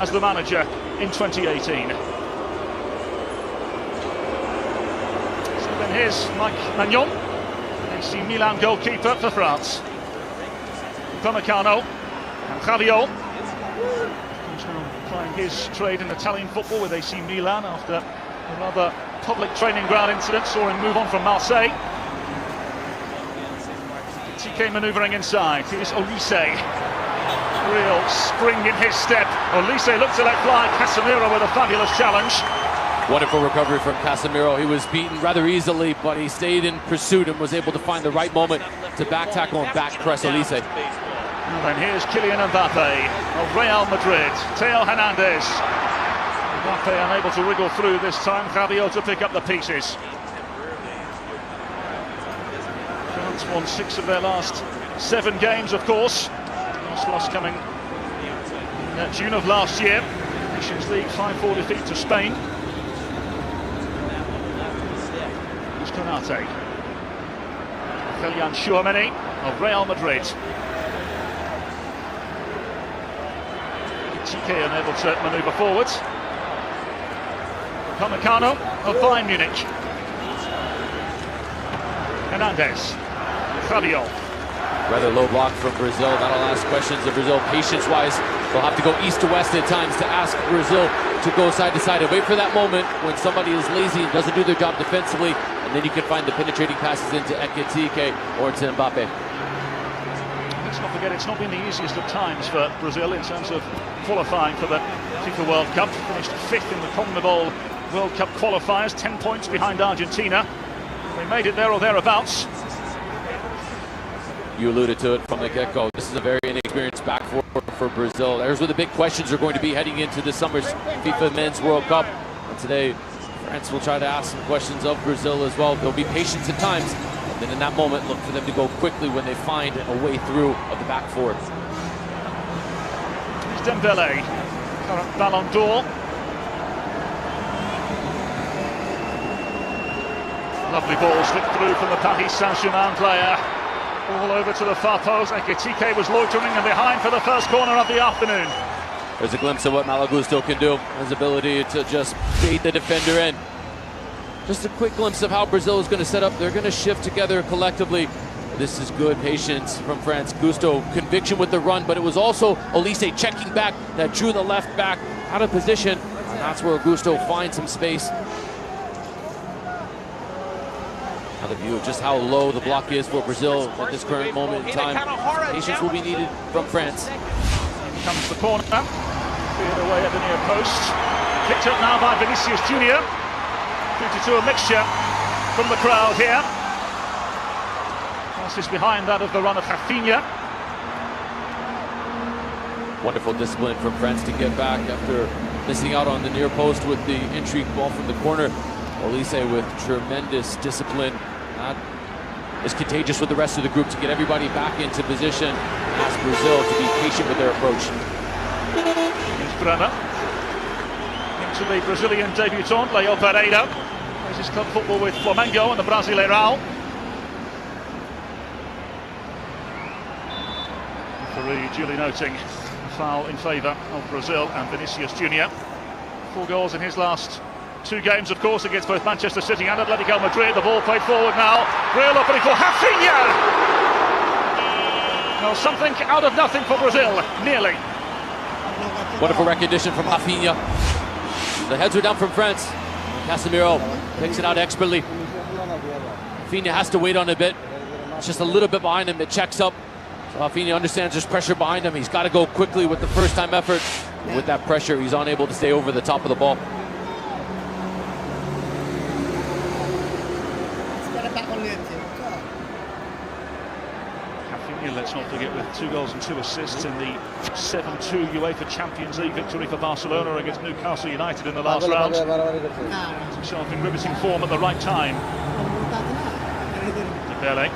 as the manager in 2018. So then here's Mike Magnon, AC Milan goalkeeper for France. Upamecano and Rabiot. He's now playing his trade in Italian football with AC Milan after a rather public training ground incident saw him move on from Marseille. TK manoeuvring inside. Here's Olise. Real spring in his step. Olise looked to let fly. Casemiro with a fabulous challenge. Wonderful recovery from Casemiro. He was beaten rather easily, but he stayed in pursuit and was able to find the right moment to back tackle and back press Olise. And then here's Kylian Mbappe of Real Madrid. Theo Hernandez. Mbappe unable to wriggle through this time. Rabiot to pick up the pieces. France won 6 of their last 7 games, of course. Last loss coming in June of last year. Nations League 5-4 defeat to Spain. Here's Konate. Kylian Mbappe of Real Madrid. TK unable to manoeuvre forwards. Upamecano of Bayern Munich. Hernandez. Rabiot. Rather low block from Brazil. That'll ask questions of Brazil patience-wise. They'll have to go east to west at times to ask Brazil to go side to side and wait for that moment when somebody is lazy and doesn't do their job defensively, and then you can find the penetrating passes into Ekitike or to Mbappe. Let's not forget, it's not been the easiest of times for Brazil in terms of qualifying for the FIFA World Cup. Finished 5th in the CONMEBOL World Cup qualifiers, 10 points behind Argentina. They made it there or thereabouts. You alluded to it from the get-go. This is a very inexperienced back four for Brazil. There's where the big questions are going to be heading into this summer's FIFA Men's World Cup. And today, France will try to ask some questions of Brazil as well. There'll be patience at times. And then in that moment, look for them to go quickly when they find a way through of the back four. Here's Dembele, current Ballon d'Or. Lovely ball slipped through from the Paris Saint-Germain player. All over to the far post. Ekitike was loitering and behind for the first corner of the afternoon. There's a glimpse of what Malo Gusto can do. His ability to just bait the defender in. Just a quick glimpse of how Brazil is going to set up. They're going to shift together collectively. This is good patience from France. Gusto, conviction with the run, but it was also Olise checking back that drew the left back out of position. And that's where Gusto finds some space. Another view of just how low the block is for Brazil at this current moment in time. Patience will be needed from France. Here comes the corner. Cleared away at the near post. Picked up now by Vinicius Junior. 52 a mixture from the crowd here. Pass is behind that of the run of Rafinha. Wonderful discipline from France to get back after missing out on the near post with the intrigue ball from the corner. Olise with tremendous discipline. That is contagious with the rest of the group to get everybody back into position and ask Brazil to be patient with their approach. Here's Bremer. Into the Brazilian debutant, Leo Pereira. Plays his club football with Flamengo and the Brasileirão. Referee duly noting a foul in favour of Brazil and Vinicius Junior. 4 goals in his last 2 games, of course, against both Manchester City and Atletico Madrid. The ball played forward now. Real opening for Rafinha! Well, something out of nothing for Brazil, nearly. Wonderful recognition from Rafinha. The heads are down from France. Casemiro picks it out expertly. Rafinha has to wait on a bit. It's just a little bit behind him. It checks up. So Rafinha understands there's pressure behind him. He's got to go quickly with the first-time effort. And with that pressure, he's unable to stay over the top of the ball. Rafinha, let's not forget, with 2 goals and 2 assists in the 7-2 UEFA Champions League victory for Barcelona against Newcastle United in the last round. He's himself in riveting form at the right time. Dembele.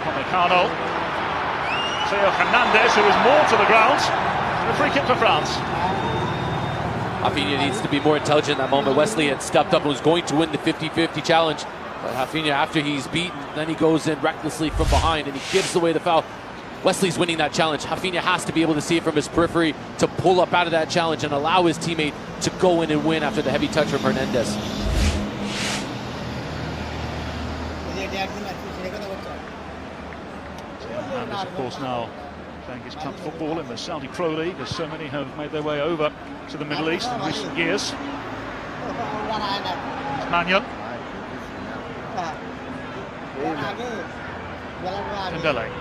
Upamecano. Theo Hernandez, who is more to the ground. And a free kick for France. Rafinha needs to be more intelligent in that moment. Wesley had stepped up and was going to win the 50-50 challenge. But Rafinha, after he's beaten, then he goes in recklessly from behind and he gives away the foul. Wesley's winning that challenge. Rafinha has to be able to see it from his periphery to pull up out of that challenge and allow his teammate to go in and win after the heavy touch from Hernandez. Hernandez, of course, now playing his club football in the Saudi Pro League, as so many have made their way over to the Middle East in recent years. It's Mannion. Dembele.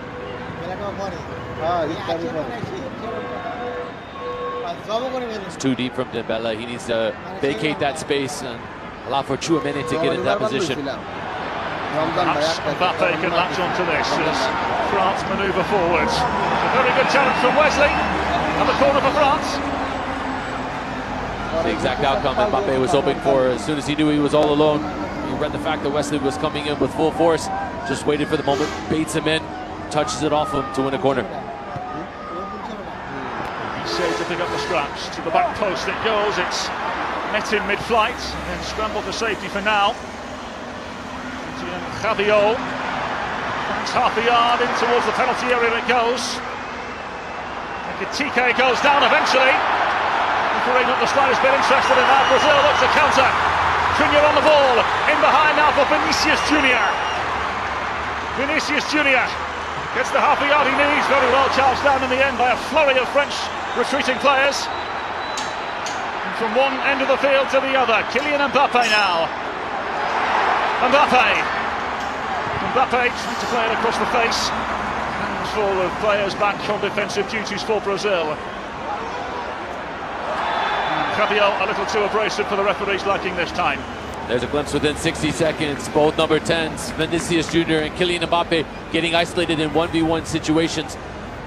It's too deep from Dembele. He needs to vacate that space and allow for Chouameni to get in that position. Perhaps Mbappe can latch onto this as France manoeuvre forwards. A very good challenge from Wesley on the corner for France. The exact outcome Mbappe was hoping for. As soon as he knew he was all alone, he read the fact that Wesley was coming in with full force, just waited for the moment, baits him in, touches it off him to win a corner. He says to pick up the scraps, to the back post it goes, it's met in mid-flight, and then scrambled to safety for now. Rabiot finds half a yard in towards the penalty area it goes. Ekitike goes down eventually. Referee not the slightest bit interested in that. Brazil looks to counter. Cunha on the ball, in behind now for Vinicius Junior. Vinicius Junior gets the half a yard he needs. Very well charged down in the end by a flurry of French retreating players. And from one end of the field to the other, Kylian Mbappe now. Mbappe trying to play it across the face. Hands full of players back on defensive duties for Brazil. Rabiot a little too abrasive for the referee's liking this time. There's a glimpse within 60 seconds. Both number 10s, Vinicius Junior and Kylian Mbappe, getting isolated in 1v1 situations.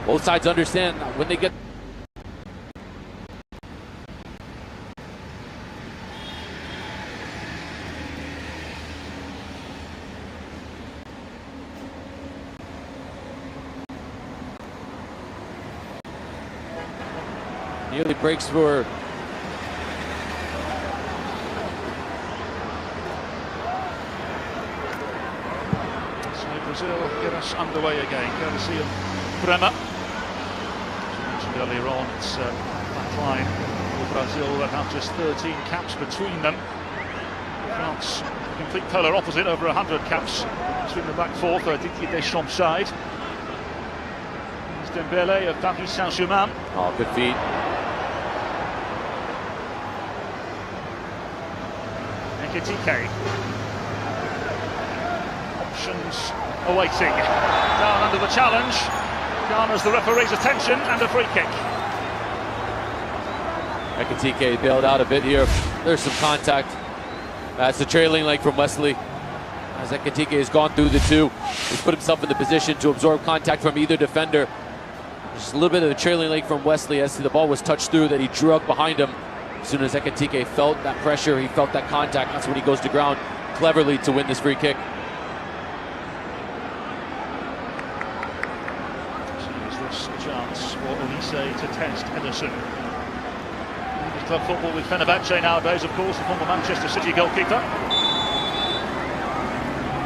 Both sides understand when they get. Nearly breaks for Brazil get us underway again, courtesy of Bremer. As I mentioned earlier on, it's a back line for Brazil that have just 13 caps between them. France, the complete polar opposite, over 100 caps between the back four for Didier Deschamps' side. There's Dembele of Paris Saint-Germain. Oh, good feet. Ekitike. Options awaiting. Down under the challenge. Garners the referee's attention and a free kick. Ekitike bailed out a bit here. There's some contact. That's the trailing leg from Wesley. As Ekitike has gone through the two, he's put himself in the position to absorb contact from either defender. Just a little bit of the trailing leg from Wesley as the ball was touched through that he drew up behind him. As soon as Ekitike felt that pressure, he felt that contact, that's when he goes to ground cleverly to win this free kick. This chance for Olise to test Ederson. His club football with Fenerbahce nowadays, of course, the former Manchester City goalkeeper.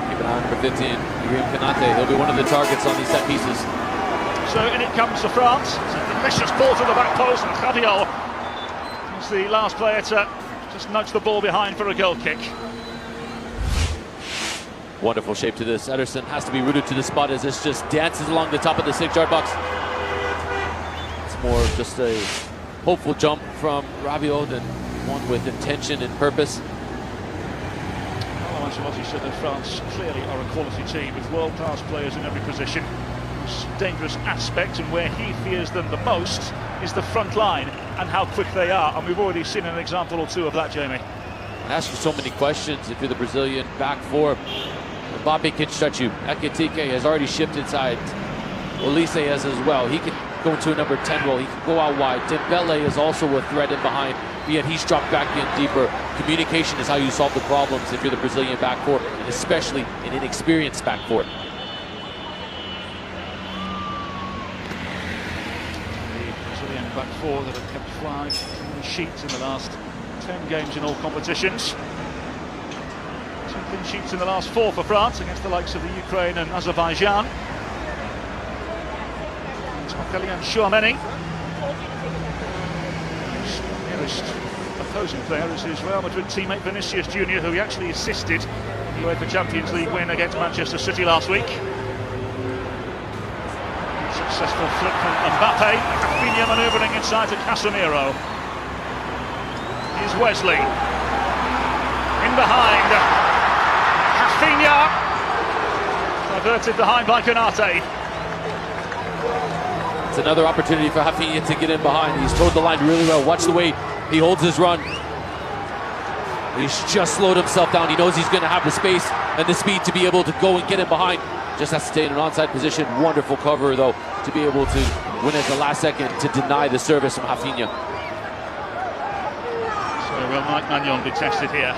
Keep an eye on number 15, Ibrahim Konate. He'll be one of the targets on these set pieces. So in it comes to France. It's a delicious ball to the back post, and Rabiot is the last player to just nudge the ball behind for a goal kick. Wonderful shape to this. Ederson has to be rooted to the spot as this just dances along the top of the 6-yard box. It's more of just a hopeful jump from Rabiot than one with intention and purpose. Well, Ancelotti said that France clearly are a quality team with world-class players in every position. The most dangerous aspect, and where he fears them the most, is the front line and how quick they are. And we've already seen an example or two of that, Jamie. Ask you so many questions if you're the Brazilian back four. Mbappe can stretch you. Ekitike has already shifted sides. Olise has as well. He can go into a number 10 role. He can go out wide. Dembele is also a threat in behind, yet he's dropped back in deeper. Communication is how you solve the problems if you're the Brazilian back four, and especially an inexperienced back four. The Brazilian back four that have kept 5 clean sheets in the last 10 games in all competitions. 2 clean sheets in the last 4 for France against the likes of the Ukraine and Azerbaijan. Kylian Chouameni. His nearest opposing player is his Real Madrid teammate Vinicius Junior, who he actually assisted in the UEFA Champions League win against Manchester City last week. Successful flick from Mbappe. Rafinha manoeuvring inside to Casemiro. Here's Wesley. In behind. Rafinha. Diverted behind by Konate. It's another opportunity for Rafinha to get in behind. He's towed the line really well. Watch the way he holds his run. He's just slowed himself down. He knows he's going to have the space and the speed to be able to go and get in behind. Just has to stay in an onside position. Wonderful cover, though, to be able to win at the last second to deny the service from Rafinha. So will Mike Maignan be tested here?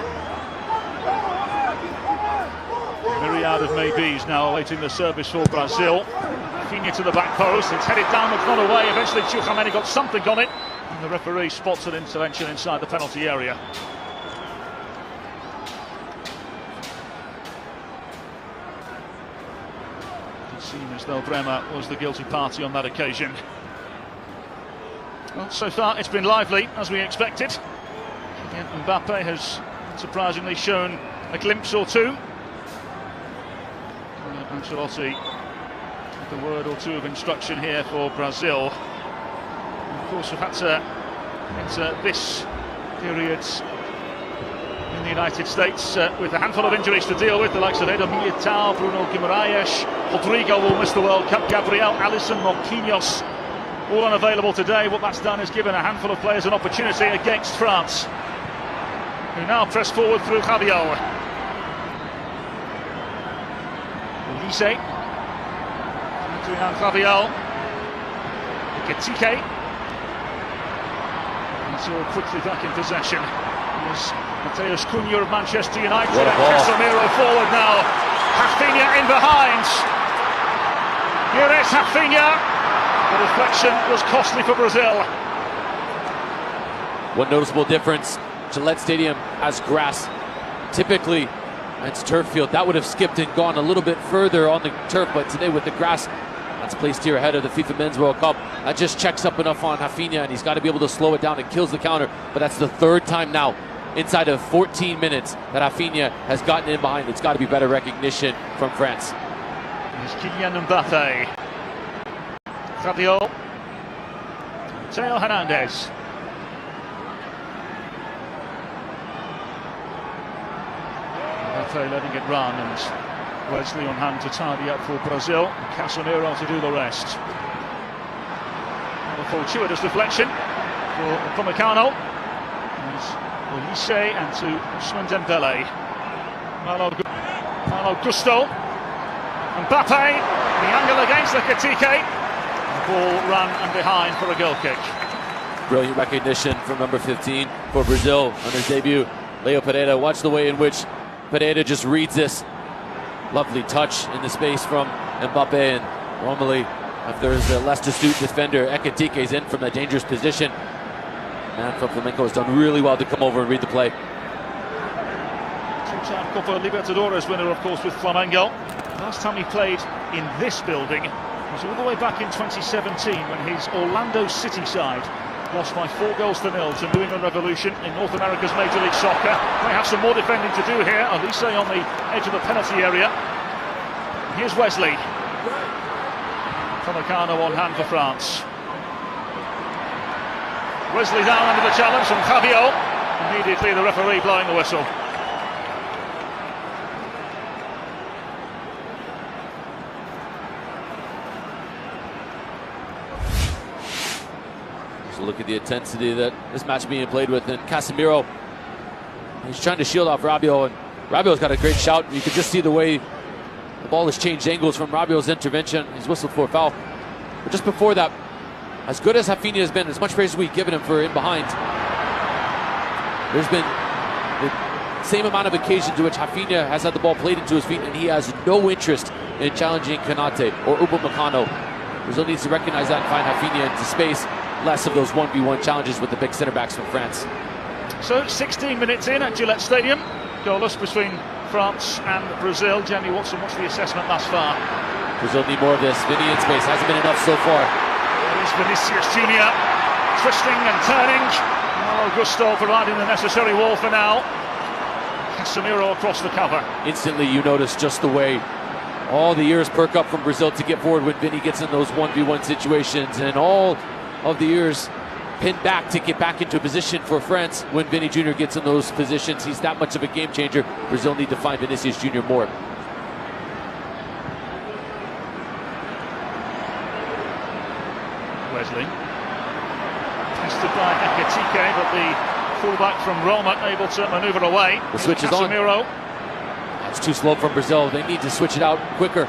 A myriad of maybes now awaiting the service for Brazil. Rafinha to the back post. It's headed downwards, not away. Eventually, Chouameni got something on it. And the referee spots an intervention inside the penalty area. Seemed as though Bremer was the guilty party on that occasion. Well, so far it's been lively, as we expected. Kylian Mbappe has surprisingly shown a glimpse or two. Ancelotti with a word or two of instruction here for Brazil. And of course, we've had to enter this period in the United States with a handful of injuries to deal with, the likes of Eder Militao, Bruno Guimaraes, Rodrigo will miss the World Cup, Gabriel, Alisson, Marquinhos, all unavailable today. What that's done is given a handful of players an opportunity against France, who now press forward through Rabiot. Olise, Adrien Rabiot, Ekitike, and so quickly back in possession. Mateus Cunha of Manchester United, and Casemiro forward now. Rafinha in behind. Here is Rafinha. The deflection was costly for Brazil. One noticeable difference, Gillette Stadium has grass. Typically, it's turf field. That would have skipped and gone a little bit further on the turf, but today with the grass that's placed here ahead of the FIFA Men's World Cup, that just checks up enough on Rafinha, and he's got to be able to slow it down and kills the counter. But that's the third time now inside of 14 minutes that Rafinha has gotten in behind. It's got to be better recognition from France. Here's Kylian Mbappe. Rabiot. Theo Hernandez. Mbappe letting it run, and Wesley on hand to tidy up for Brazil. Casemiro to do the rest. A fortuitous deflection for Upamecano. Olise and to Ousmane Dembele. Malo Gusto. Mbappe, the angle against Ekitike. The ball ran and behind for a goal kick. Brilliant recognition from number 15 for Brazil on his debut, Leo Pereira. Watch the way in which Pereira just reads this. Lovely touch in the space from Mbappe, and normally if there's a less astute defender, Ekitike is in from a dangerous position. Man from Flamengo has done really well to come over and read the play. Two-time Copa Libertadores winner, of course, with Flamengo. Last time he played in this building was all the way back in 2017 when his Orlando City side lost by 4-0 to New England Revolution in North America's Major League Soccer. They have some more defending to do here. Olise on the edge of the penalty area. Here's Wesley. Upamecano on hand for France. Wesley down under the challenge from Rabiot. Immediately the referee blowing the whistle. Just look at the intensity that this match being played with, and Casemiro, he's trying to shield off Rabiot, and Rabiot's got a great shout. You can just see the way the ball has changed angles from Rabiot's intervention. He's whistled for a foul. But just before that, as good as Rafinha has been, as much praise as we've given him for in behind, there's been the same amount of occasions in which Rafinha has had the ball played into his feet and he has no interest in challenging Konate or Upamecano. Brazil needs to recognize that and find Rafinha into space, less of those 1v1 challenges with the big centre backs from France. So 16 minutes in at Gillette Stadium, goalless between France and Brazil. Jamie Watson, what's the assessment thus far? Brazil need more of this. Vinny in space, hasn't been enough so far. Vinicius Junior twisting and turning. Malo Gusto providing the necessary wall for now. Casemiro across the cover. Instantly you notice just the way all the ears perk up from Brazil to get forward when Vinny gets in those 1v1 situations, and all of the ears pin back to get back into position for France when Vinny Jr. gets in those positions. He's that much of a game changer. Brazil need to find Vinicius Jr. more. Wesley. Tested by Ekitike, but the fullback from Roma able to manoeuvre away. The switch is Casemiro. on. That's too slow from Brazil. They need to switch it out quicker.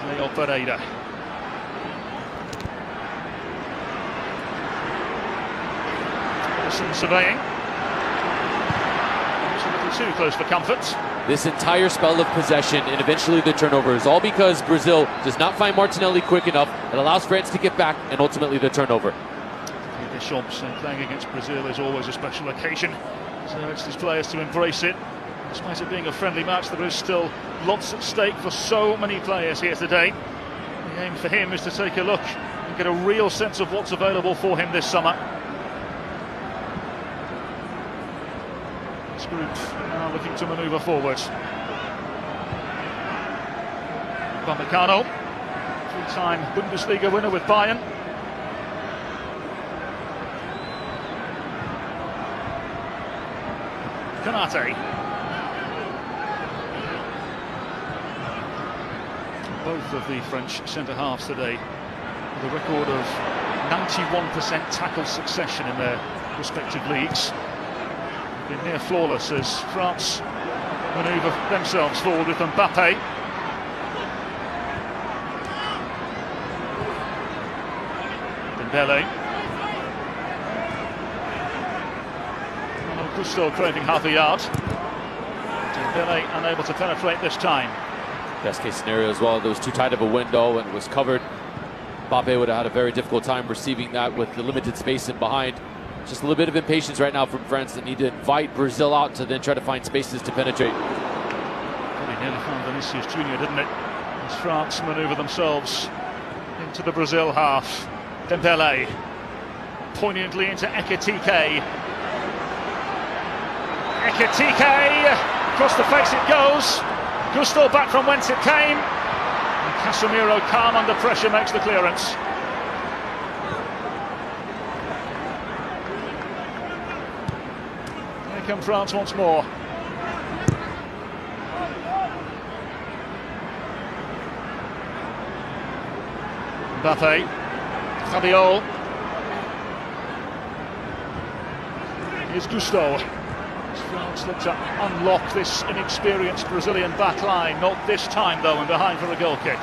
Leo Pereira. Surveying. It's a little too close for comfort. This entire spell of possession and eventually the turnover is all because Brazil does not find Martinelli quick enough. It allows France to get back and ultimately the turnover. Deschamps playing against Brazil is always a special occasion, so it's his players to embrace it. Despite it being a friendly match, there is still lots at stake for so many players here today. The aim for him is to take a look and get a real sense of what's available for him this summer. This group now looking to manoeuvre forward. Upamecano, three-time Bundesliga winner with Bayern. Kanate. Both of the French centre-halves today with a record of 91% tackle succession in their respective leagues. Been near flawless as France manoeuvre themselves forward with Mbappe. Dembele. Gusto craving half a yard. Dembele unable to penetrate this time. Best case scenario as well, there was too tight of a window and it was covered. Mbappe would have had a very difficult time receiving that with the limited space in behind. Just a little bit of impatience right now from France that need to invite Brazil out to then try to find spaces to penetrate. Probably nearly found Vinicius Junior, didn't it? As France manoeuvre themselves into the Brazil half. Dembele poignantly into Ekitike. Ekitike, across the face it goes. Gusto back from whence it came. And Casemiro, calm under pressure, makes the clearance. Here come France once more. Mbappe, Rabiot. Here's Gusto. France look to unlock this inexperienced Brazilian back line. Not this time though, and behind for a goal kick.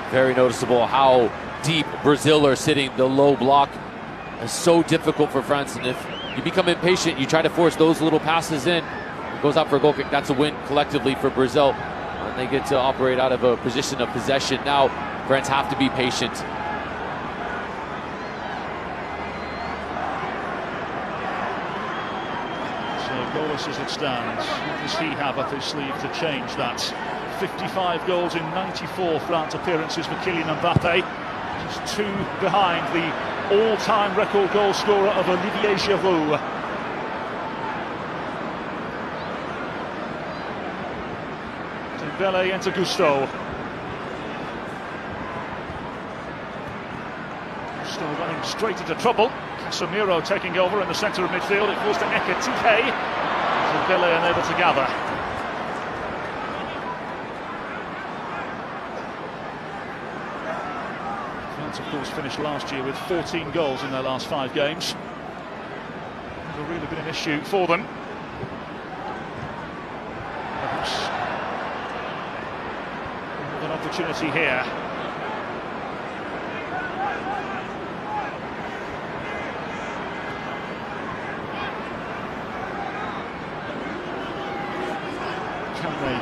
Very noticeable how deep Brazil are sitting. The low block is so difficult for France, and if you become impatient, you try to force those little passes in, it goes out for a goal kick. That's a win collectively for Brazil, and they get to operate out of a position of possession. Now France have to be patient. Goalless as it stands. What does he have up his sleeve to change that? 55 goals in 94 France appearances for Kylian Mbappe. Just two behind the all-time record goal scorer of Olivier Giroud. Dembele into Gusto. Gusto running straight into trouble. Casemiro taking over in the centre of midfield. It falls to Ekitike. Dembele unable to gather. France, of course, finished last year with 14 goals in their last 5 games. Never really been an issue for them. Perhaps an opportunity here.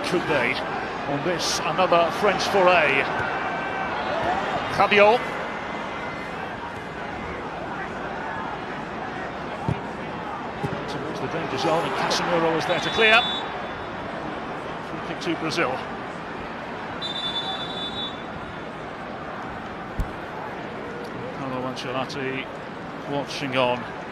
Could they? On this, another French foray. Rabiot. There's the danger zone, and Casemiro is there to clear. Free kick to Brazil. Carlo Ancelotti watching on.